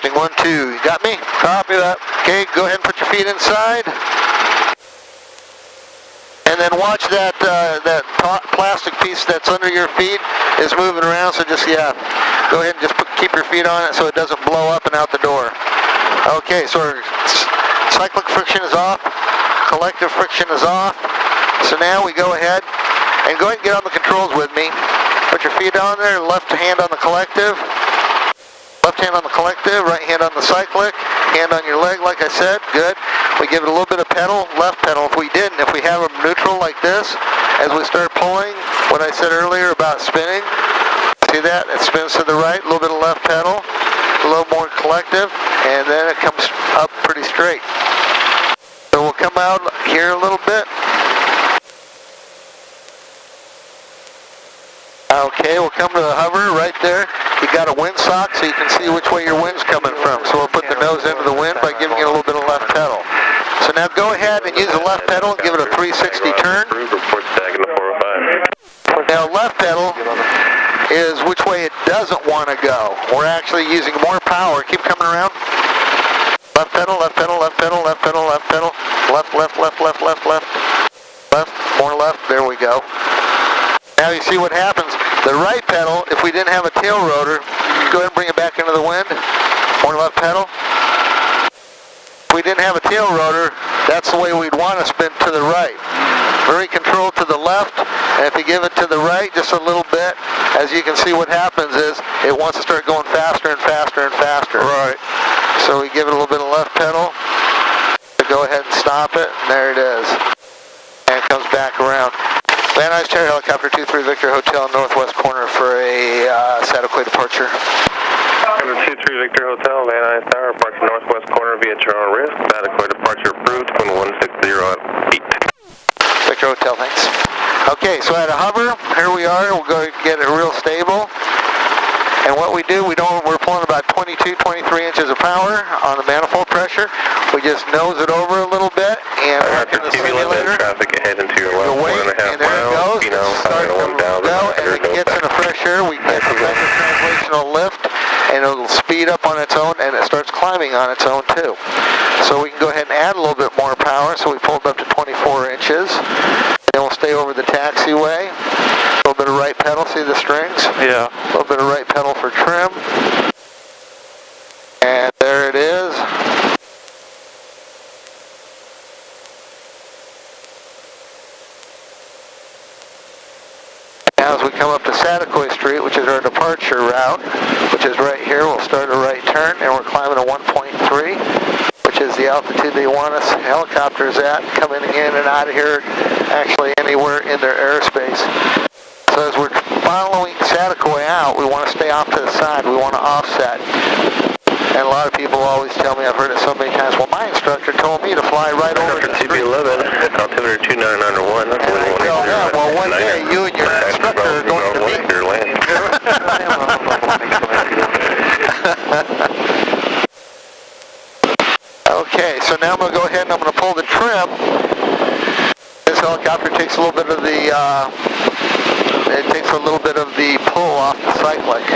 Testing 1, 2. You got me? Copy that. Okay, go ahead and put your feet inside. And then watch that plastic piece that's under your feet is moving around, so just, go ahead and just keep your feet on it so it doesn't blow up and out the door. Okay, so our cyclic friction is off, collective friction is off. So now we go ahead and get on the controls with me. Put your feet on there, left hand on the collective. Left hand on the collective, right hand on the cyclic, hand on your leg like I said, good. We give it a little bit of pedal, left pedal. If we have a neutral like this, as we start pulling, what I said earlier about spinning, see that? It spins to the right, a little bit of left pedal, a little more collective, and then it comes up pretty straight. So we'll come out here a little bit. Okay, we'll come to the hover right there. You got a windsock so you can see which way your wind's coming from. So we'll put the nose into the wind by giving it a little bit of left pedal. So now go ahead and use the left pedal and give it a 360 turn. Now left pedal is which way it doesn't want to go. We're actually using more power. Keep coming around. Left pedal, left pedal, left pedal, left pedal, left pedal. Left, left, left, left, left, left. Left, more left, there we go. Now you see what happens. The right pedal, if we didn't have a tail rotor, go ahead and bring it back into the wind. More left pedal. If we didn't have a tail rotor, that's the way we'd want to spin to the right. Very controlled to the left, and if you give it to the right just a little bit, as you can see what happens is it wants to start going faster and faster and faster. Right. So we give it a little bit of left pedal to go ahead and stop it, and there it is. And it comes back around. Van Nuys Charter Helicopter 23 Victor Hotel northwest corner for a Sataquai departure. 23 Victor Hotel, Van Nuys Tower, departure northwest corner via Charles Risk. Sataquai departure approved, 2160 at 8. Victor Hotel, thanks. Okay, so at a hover, here we are. We'll go get it real stable. And what we do, we're pulling about 22, 23 inches of power on the manifold pressure. We just nose it over a little bit and work in the simulator. Traffic ahead into your left, Wait, and there it goes. Starting to go, and it gets into fresh air. We get the translational lift, and it'll speed up on its own, and it starts climbing on its own too. So we can go ahead and add a little bit more power. So we pulled up to 24 inches. Then we'll stay over the taxiway. A little bit of right pedal, see the strings? Yeah. A little bit of right pedal for trim. And there it is. Now as we come up to Sataquai Street, which is our departure route, which is right here, we'll start a right turn, and we're climbing a 1.3. which is the altitude they want us helicopters at, coming in and out of here, actually anywhere in their airspace. So as we're following Sataquai out, we want to stay off to the side, we want to offset. And a lot of people always tell me, I've heard it so many times, well my instructor told me to fly right over the street. TB11, altimeter 2991, that's and I go, yeah, well one day you and your instructor are going to meet. Okay, so now I'm going to go ahead and I'm going to pull the trim. This helicopter takes a little bit of the pull off the cyclic.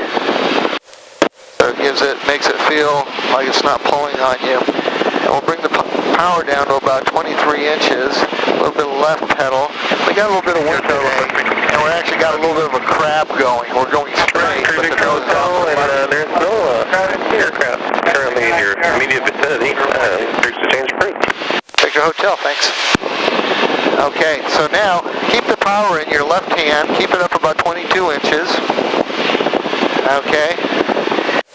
So it makes it feel like it's not pulling on you. And we'll bring the power down to about 23 inches, a little bit of left pedal. We got a little bit of wind and we actually got a little bit of a crab going. We're going straight, but the nose down. And there's no aircraft currently in your immediate vicinity. There's a change of route. Victor Hotel, thanks. Okay, so now keep the power in your left hand. Keep it up about 22 inches. Okay.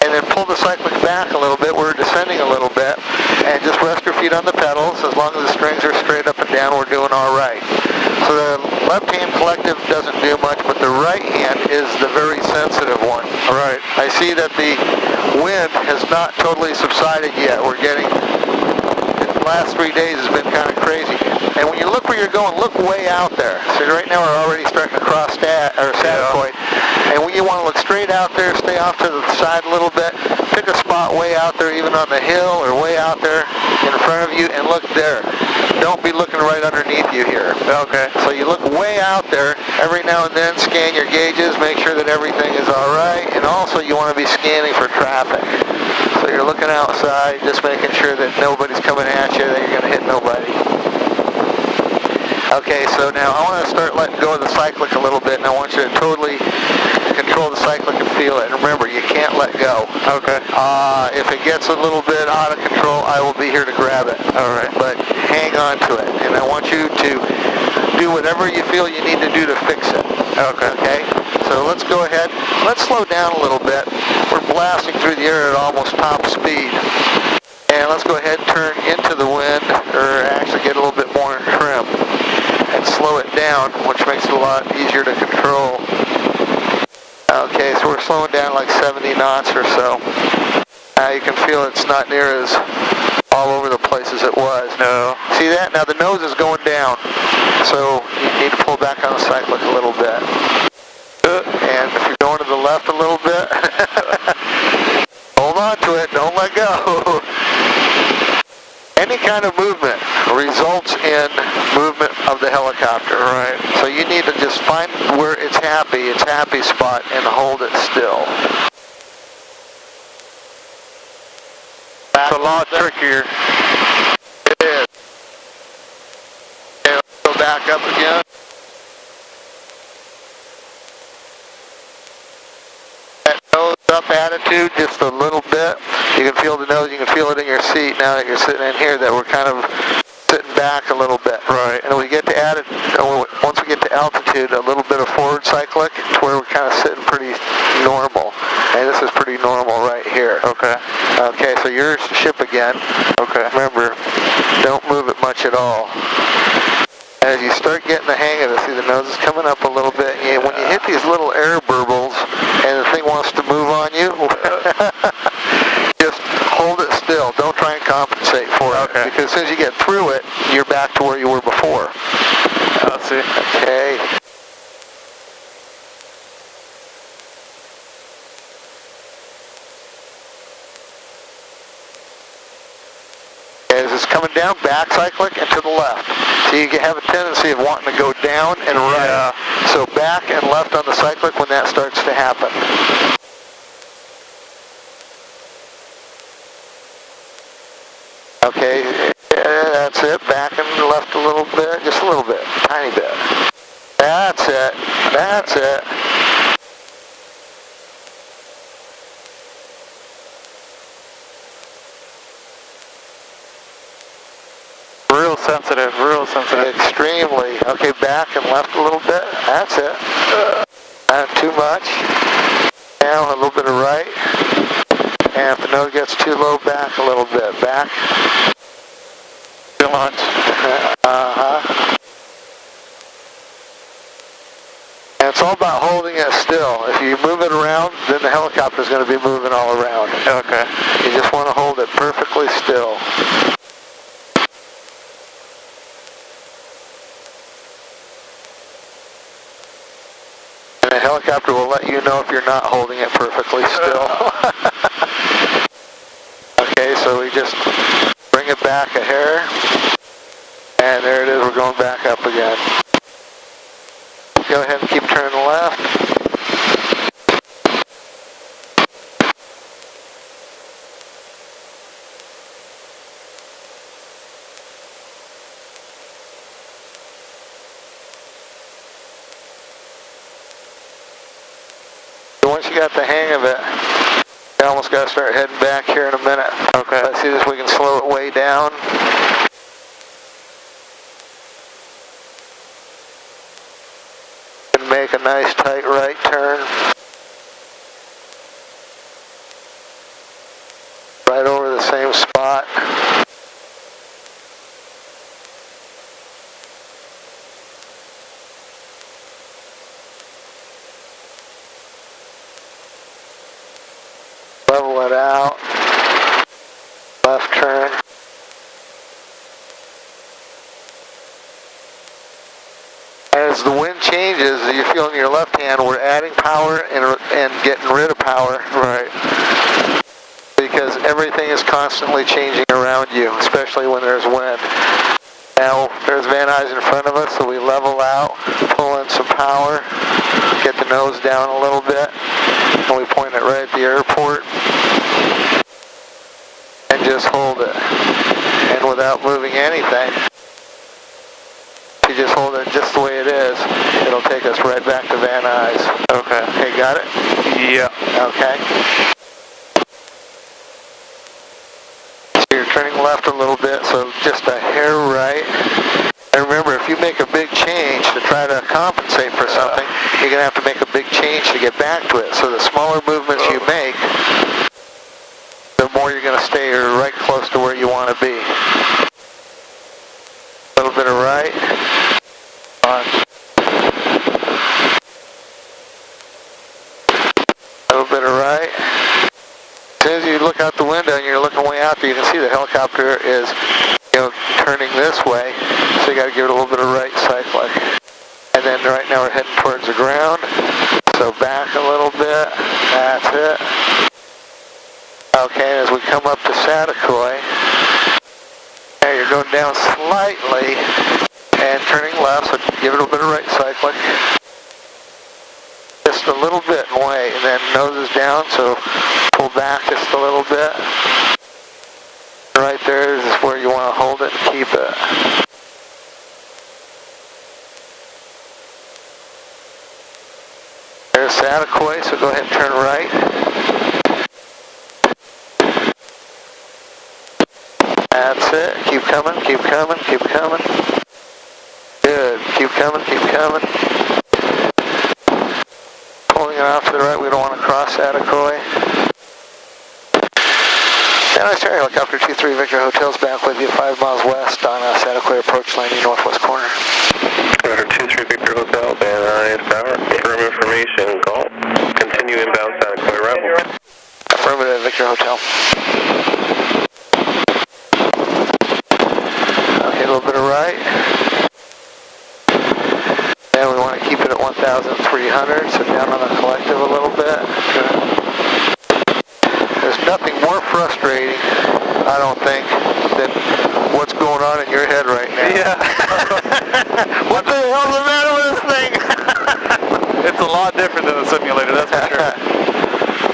And then pull the cyclic back a little bit. We're descending a little bit. And just rest your feet on the pedals. As long as the strings are straight up and down, we're doing all right. So the left hand collective doesn't do much, but the right hand is the very sensitive one. All right. I see that the wind has not totally subsided yet. We're getting, the last 3 days has been kind of crazy. And when you look where you're going, look way out there. So right now we're already starting to cross Sataquai. And when you want to look straight out there, stay off to the side a little bit, pick a spot way out there, even on the hill or way out there in front of you, and look there. don't be looking right underneath you here. Okay. So you look way out there. Every now and then scan your gauges, make sure that everything is all right, and also you want to be scanning for traffic. So you're looking outside, just making sure that nobody's coming at you, that you're going to hit nobody. Okay, so now I want to start letting go of the cyclic a little bit, and I want you to totally control the cyclic and feel it. And remember, you can't let go. Okay. If it gets a little bit out of control, I will be here to grab it. All right. But hang on to it, and I want you to do whatever you feel you need to do to fix it. Okay. Okay? So let's go ahead. Let's slow down a little bit. We're blasting through the air at almost top speed. And let's go ahead and turn into the wind, or actually get a little bit more trim. And slow it down, which makes it a lot easier to control. Okay, so we're slowing down like 70 knots or so. Now you can feel it's not near as all over the place as it was. No. See that? Now the nose is going down, so you need to pull back on the cyclic a little bit. And if you're going to the left a little bit, hold on to it, don't let go. Any kind of movement results in movement of the helicopter. Right. So you need to just find where its happy spot, and hold it still. It's a lot trickier. It is. Okay, let's go back up again. That nose up attitude just a little bit. You can feel the nose, you can feel it in your seat now that you're sitting in here, that we're kind of sitting back a little bit. Right. And we get to once we get to altitude, a little bit of forward cyclic to where we're kind of sitting pretty normal. And this is pretty normal right here. Okay. Okay, so you're ship again. Okay. Remember, don't move it much at all. As you start getting the hang of it, see the nose is coming up a little bit. And when you hit these little air burbles and the thing wants to move on you, just hold it still. Don't try and compensate for it. Okay. Because as soon as you get through it, you're back to where you were before. Let's see. Okay. As it's coming down, back cyclic and to the left. So you have a tendency of wanting to go down and right. Yeah. So back and left on the cyclic when that starts to happen. Okay, yeah, that's it. Back and left a little bit, just a little bit, tiny bit. That's it. That's it. Real sensitive, real sensitive. Extremely. Okay, back and left a little bit. That's it. Not too much. Now a little bit of right. And if the nose gets too low, back a little bit. Back. Too much. Uh-huh. And it's all about holding it still. If you move it around, then the helicopter is going to be moving all around. Okay. You just want to hold it perfectly still. And the helicopter will let you know if you're not holding it perfectly still. Okay, so we just bring it back a hair. And there it is, we're going back up again. Go ahead and keep turning left. Once you got the hang of it, you almost got to start heading back here in a minute. Okay. Let's see if we can slow it way down. And make a nice tight right turn. Right over the same spot. Level it out. Left turn. As the wind changes, you feel in your left hand, we're adding power and getting rid of power. Right. Because everything is constantly changing around you, especially when there's wind. Now there's Van Nuys in front of us, so we level out, pull in some power, get the nose down a little bit, and we point it right at the airport, and just hold it. And without moving anything, if you just hold it just the way it is, it'll take us right back to Van Nuys. Okay. Okay, got it? Yeah. Okay. So you're turning left a little bit, so just a hair right. And remember, if you make a big change to try to compensate for something, you're going to have to make a big change to get back to it. So the smaller movements you make, the more you're going to stay right close to where you want to be. A little bit of right. A little bit of right. As soon as you look out the window and you're looking way out there, you can see the helicopter is, turning this way. So you got to give it a little bit of right cyclic. And then right now we're heading towards the ground. So back a little bit. That's it. Okay, as we come up to Satakoy, now you're going down slightly and turning left, so give it a little bit of right cyclic. Just a little bit and wait, and then nose is down, so pull back just a little bit. Right there is where you want to hold it and keep it. There's Satakoy, so go ahead and turn right. That's it. Keep coming, keep coming, keep coming. Good. Keep coming, keep coming. Pulling it off to the right. We don't want to cross Satakoy. San Antonio Helicopter 23 Victor Hotel's back with you 5 miles west on Satakoy approach landing northwest corner. Rotor 23 Victor Hotel, Van Nuys Tower. Firm information, call. Continue inbound Satakoy arrival. Affirmative, Victor Hotel. Okay, a little bit of right. And we want to keep it at 1,300, so down on the collective a little bit. There's nothing more frustrating, I don't think, than what's going on in your head right now. Yeah. What the hell's the matter with this thing? It's a lot different than the simulator, that's for sure.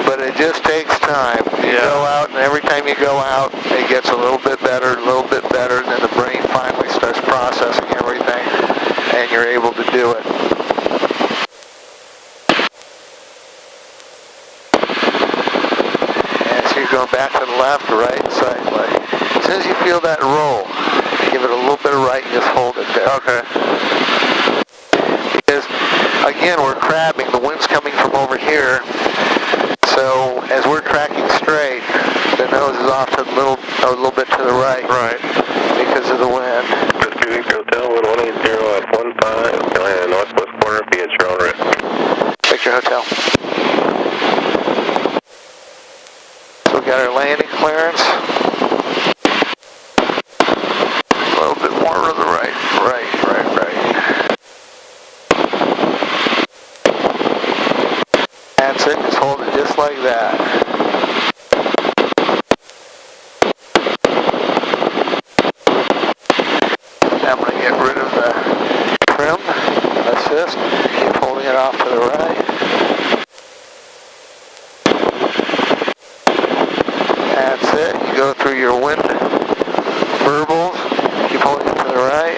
But it just takes time. You go out, and every time you go out, it gets a little bit better, and then the brain finally starts processing everything, and you're able to do it. And so you're going back to the left, right, side, like. As soon as you feel that roll, give it a little bit of right and just hold it there. Okay. Because, again, we're crabbing. The wind's coming from over here. So as we're tracking straight, the nose is off to a little bit to the right. Right. Because of the wind. Victor Hotel, 180 at 15, land northwest corner, be at your own risk. Victor Hotel. So we got our landing clearance. A little bit more to the right. Right. That's it, just hold it just like that. Now I'm going to get rid of the trim, assist, keep holding it off to the right. That's it, you go through your wind verbals, keep holding it to the right.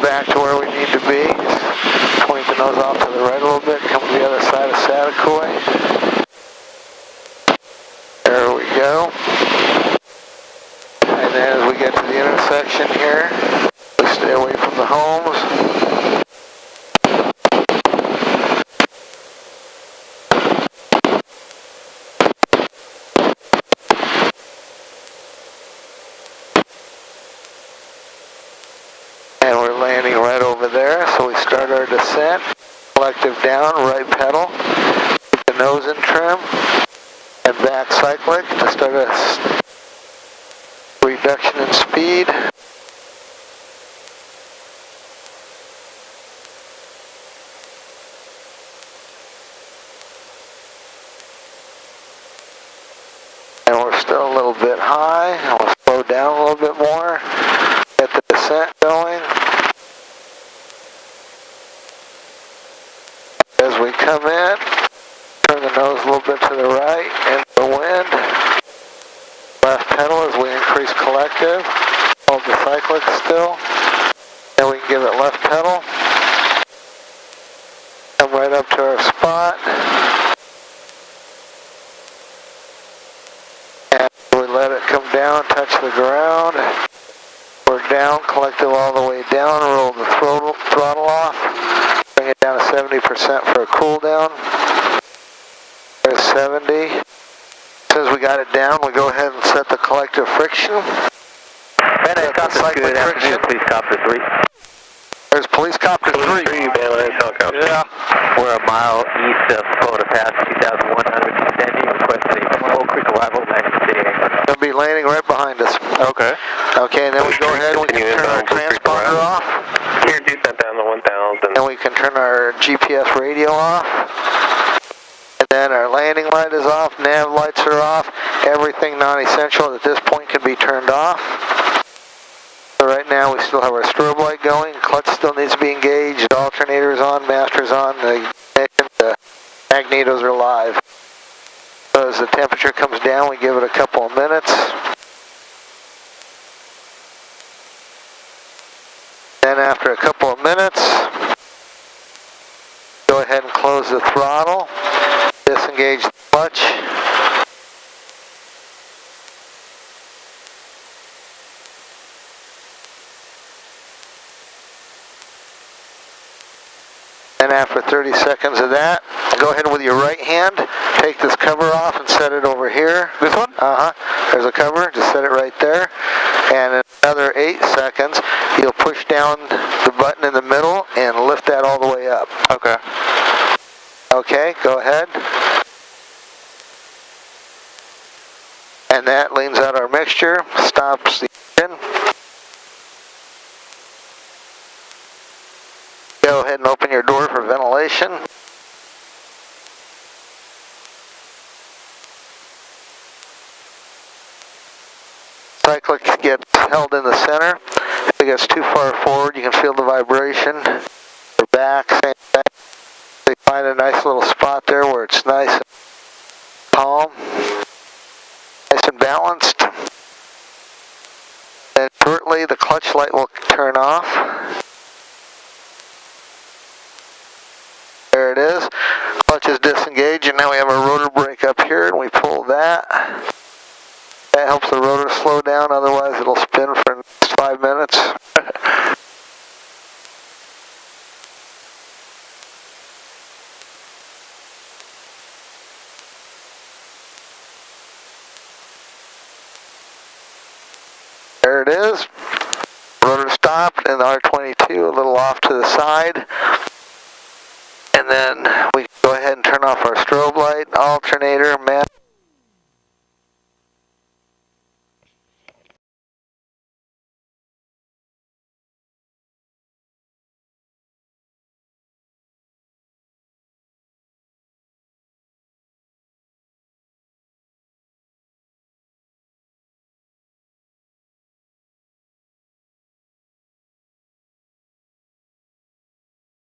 Back to where we need to be. Just point the nose off to the right a little bit. Come to the other side of Satakoy. There we go. And then as we get to the intersection here, we stay away from the homes. And we're landing right over there, so we start our descent. Collective down, right pedal. Keep the nose in trim. And back cyclic to start a reduction in speed. high. And we'll slow down a little bit more. Get the descent going. As we come in, turn the nose a little bit to the right, into the wind. Left pedal as we increase collective. Hold the cyclic still. Then we can give it left pedal. Come right up to our spot. And we let it come down, touch the ground. We're down, collective all the way down. Roll the throttle off. Bring it down to 70% for a cool down. There's 70. As soon as we got it down, we go ahead and set the collective friction. Van Copter cyclic friction. Police Copter 3. There's Police Copter 3. Yeah. We're a mile east of Florida Pass, 2100 descending. Requesting a full quick arrival, landing city. They'll be landing right behind us. Okay. Okay, and then we go ahead and we can turn our transponder off. Here, descent down to 1000. And we can turn our GPS radio off. And then our landing light is off, nav lights are off. Everything non-essential at this point can be turned off. So right now we still have our strobe light going, clutch still needs to be engaged, alternator's on, master's on, the magnetos are live. So as the temperature comes down, we give it a couple of minutes. Then after a couple of minutes, go ahead and close the throttle, disengage the clutch. And after 30 seconds of that, go ahead with your right hand, take this cover off and set it over here. This one? There's a cover, just set it right there. And in another 8 seconds, you'll push down the button in the middle and lift that all the way up. Okay. Okay, go ahead. And that leans out our mixture, stops the engine. Go ahead and open your door for ventilation. Cyclic gets held in the center. If it gets too far forward, you can feel the vibration. Or back, same thing. You find a nice little spot there where it's nice and calm, nice and balanced. And shortly, the clutch light will turn off. There it is. Clutch is disengaged, and now we have a rotor brake up here, and we pull that. That helps the rotor slow down, otherwise it'll spin for the next 5 minutes. There it is. Rotor stopped, and the R22 a little off to the side. And then we go ahead and turn off our strobe light, alternator, map.